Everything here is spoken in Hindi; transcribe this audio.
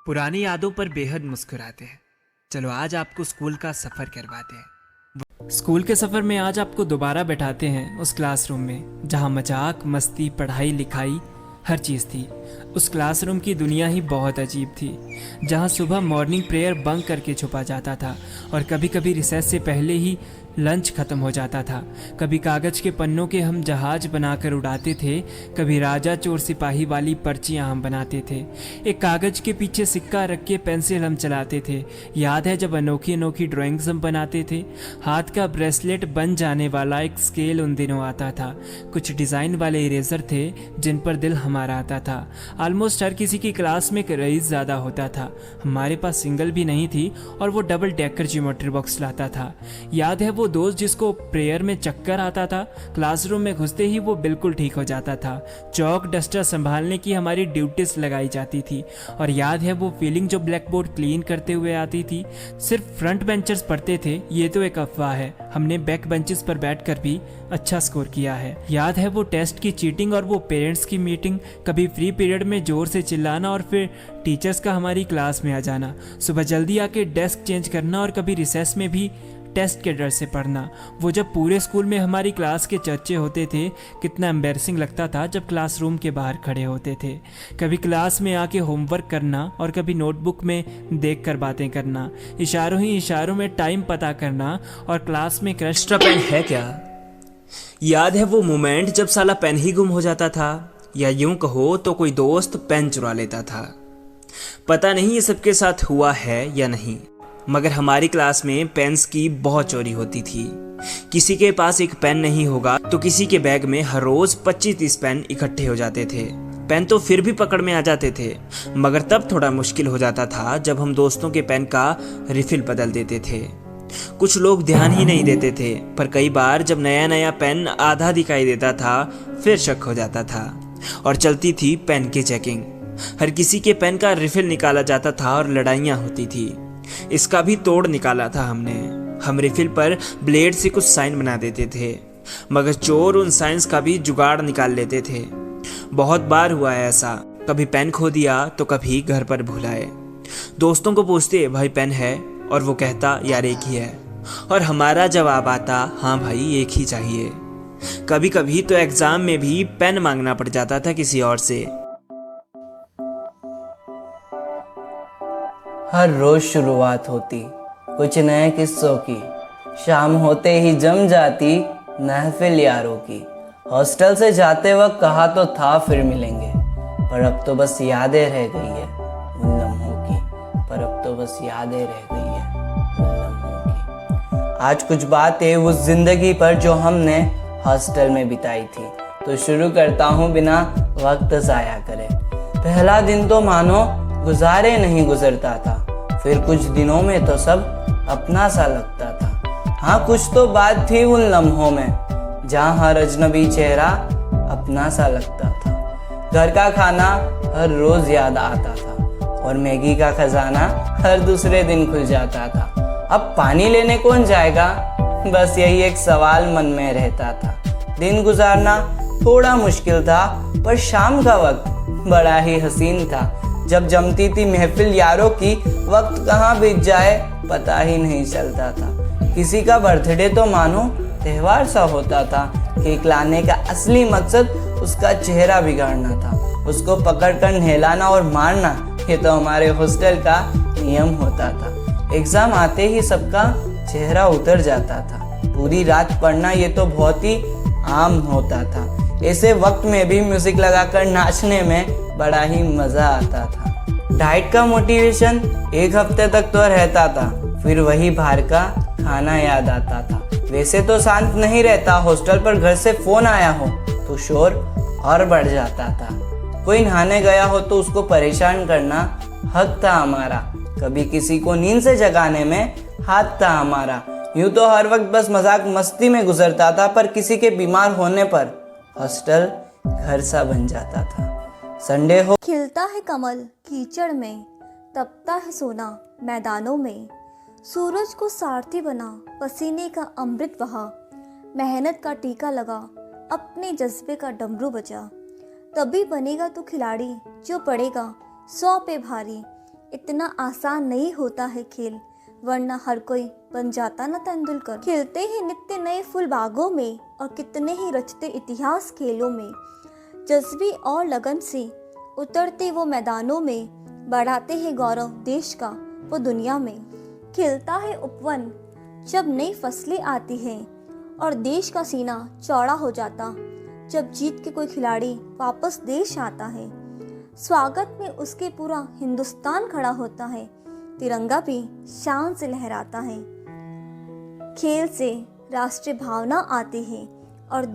पुरानी यादों पर बेहद मुस्कुराते हैं। चलो आज आपको स्कूल का सफ़र करवाते हैं। स्कूल के सफ़र में आज आपको दोबारा बैठाते हैं उस क्लासरूम में जहाँ मजाक, मस्ती, पढ़ाई, लिखाई हर चीज़ थी। उस क्लासरूम की दुनिया ही बहुत अजीब थी, जहाँ सुबह मॉर्निंग प्रेयर बंक करके छुपा जाता था और कभी कभी रिसेस से पहले ही लंच ख़त्म हो जाता था। कभी कागज़ के पन्नों के हम जहाज बनाकर उड़ाते थे, कभी राजा चोर सिपाही वाली पर्चियाँ हम बनाते थे। एक कागज़ के पीछे सिक्का रख के पेंसिल हम चलाते थे। याद है जब अनोखी अनोखी ड्राइंग्स हम बनाते थे। हाथ का ब्रेसलेट बन जाने वाला एक स्केल उन दिनों आता था। कुछ डिज़ाइन वाले इरेजर थे जिन पर दिल हमारा आता था। ऑलमोस्ट हर किसी की क्लास में एक रईस ज़्यादा होता था। हमारे पास सिंगल भी नहीं थी और वो डबल डेकर ज्योमेट्री बॉक्स लाता था। याद है वो दोस्त जिसको प्रेयर में चक्कर आता था, क्लासरूम में घुसते ही वो बिल्कुल ठीक हो जाता था। चौक डस्टर संभालने की हमारी ड्यूटीज लगाई जाती थी। और याद है वो फीलिंग जो ब्लैक बोर्ड क्लीन करते हुए आती थी। सिर्फ फ्रंट बेंचर्स पढ़ते थे ये तो एक अफवाह है, हमने बैक बेंचेस पर बैठकर भी अच्छा स्कोर किया है। याद है वो टेस्ट की चीटिंग और वो पेरेंट्स की मीटिंग, कभी फ्री पीरियड में जोर से चिल्लाना और फिर टीचर्स का हमारी क्लास में आ जाना, सुबह जल्दी आके डेस्क चेंज करना और कभी रिसेस में भी टेस्ट के डर से पढ़ना। वो जब पूरे स्कूल में हमारी क्लास के चर्चे होते थे, कितना एम्बैरसिंग लगता था जब क्लासरूम के बाहर खड़े होते थे। कभी क्लास में आके होमवर्क करना और कभी नोटबुक में देखकर बातें करना, इशारों ही इशारों में टाइम पता करना और क्लास में क्रश। एक्स्ट्रा पेन है क्या? याद है वो मोमेंट जब साला पेन ही गुम हो जाता था, या यूं कहो तो कोई दोस्त पेन चुरा लेता था। पता नहीं ये सबके साथ हुआ है या नहीं, मगर हमारी क्लास में पेन्स की बहुत चोरी होती थी। किसी के पास एक पेन नहीं होगा तो किसी के बैग में हर रोज 25-30 पेन इकट्ठे हो जाते थे। पेन तो फिर भी पकड़ में आ जाते थे, मगर तब थोड़ा मुश्किल हो जाता था जब हम दोस्तों के पेन का रिफिल बदल देते थे। कुछ लोग ध्यान ही नहीं देते थे, पर कई बार जब नया नया पेन आधा दिखाई देता था फिर शक हो जाता था और चलती थी पेन की चेकिंग। हर किसी के पेन का रिफिल निकाला जाता था और लड़ाइयाँ होती थी। इसका भी तोड़ निकाला था हमने। हम रिफिल पर ब्लेड से कुछ साइन बना देते थे, मगर चोर उन साइंस का भी जुगाड़ निकाल लेते थे। बहुत बार हुआ है ऐसा, कभी पेन खो दिया तो कभी घर पर भुलाए। दोस्तों को पूछते भाई पेन है, और वो कहता यार एक ही है, और हमारा जवाब आता हाँ भाई एक ही चाहिए। कभी कभी तो एग्जाम में भी पेन मांगना पड़ जाता था किसी और से। हर रोज शुरुआत होती कुछ नए किस्सों की, शाम होते ही जम जाती महफिल यारों की। हॉस्टल से जाते वक्त कहा तो था फिर मिलेंगे, पर अब तो बस यादें रह गई है उन लम्हों की। पर अब तो बस यादें रह गई है उन लम्हों की। आज कुछ बातें उस जिंदगी पर जो हमने हॉस्टल में बिताई थी। तो शुरू करता हूँ बिना वक्त ज़ाया करे। पहला दिन तो मानो गुजारे नहीं गुजरता था, फिर कुछ दिनों में तो सब अपना सा लगता था। हाँ कुछ तो बात थी उन लम्हों में जहाँ हर अजनबी चेहरा अपना सा लगता था। घर का खाना हर रोज याद आता था और मैगी का खजाना हर दूसरे दिन खुल जाता था। अब पानी लेने कौन जाएगा, बस यही एक सवाल मन में रहता था। दिन गुजारना थोड़ा मुश्किल था, पर शाम का वक्त बड़ा ही हसीन था। जब जमती थी महफिल यारों की, वक्त कहाँ बीत जाए पता ही नहीं चलता था। किसी का बर्थडे तो मानो त्योहार सा होता था। केक लाने का असली मकसद उसका चेहरा बिगाड़ना था, उसको पकड़कर नहलाना और मारना ये तो हमारे हॉस्टल का नियम होता था। एग्जाम आते ही सबका चेहरा उतर जाता था। पूरी रात पढ़ना ये तो बहुत ही आम होता था। ऐसे वक्त में भी म्यूजिक लगाकर नाचने में बड़ा ही मजा आता था। डाइट का मोटिवेशन एक हफ्ते तक तो रहता था, फिर वही बाहर का खाना याद आता था। वैसे तो शांत नहीं रहता हॉस्टल, पर घर से फोन आया हो तो शोर और बढ़ जाता था। कोई नहाने गया हो तो उसको परेशान करना हक था हमारा। कभी किसी को नींद से जगाने में हाथ था हमारा। यूं तो हर वक्त बस मजाक मस्ती में गुजरता था, पर किसी के बीमार होने पर हॉस्टल घर सा बन जाता था। संडे हो खिलता है कमल कीचड़ में, तपता है सोना मैदानों में। सूरज को सारथी बना, पसीने का अमृत बहा, मेहनत का टीका लगा, अपने जज्बे का डमरू बजा। तभी बनेगा तू खिलाड़ी जो पड़ेगा 100 पे भारी। इतना आसान नहीं होता है खेल, वरना हर कोई बन जाता न तेंदुलकर। खिलते ही नित्य नए फूल बागों में और कितने ही रचते इतिहास खेलों में। जज्बे और लगन से उतरते वो मैदानों में, बढ़ाते हैं गौरव देश का वो दुनिया में। खिलता है उपवन जब नई फसलें आती हैं और देश का सीना चौड़ा हो जाता जब जीत के कोई खिलाड़ी वापस देश आता है। स्वागत में उसके पूरा हिंदुस्तान खड़ा होता है, तिरंगा भी शान से लहराता है। खेल से राष्ट्रीय भावना आती है और देश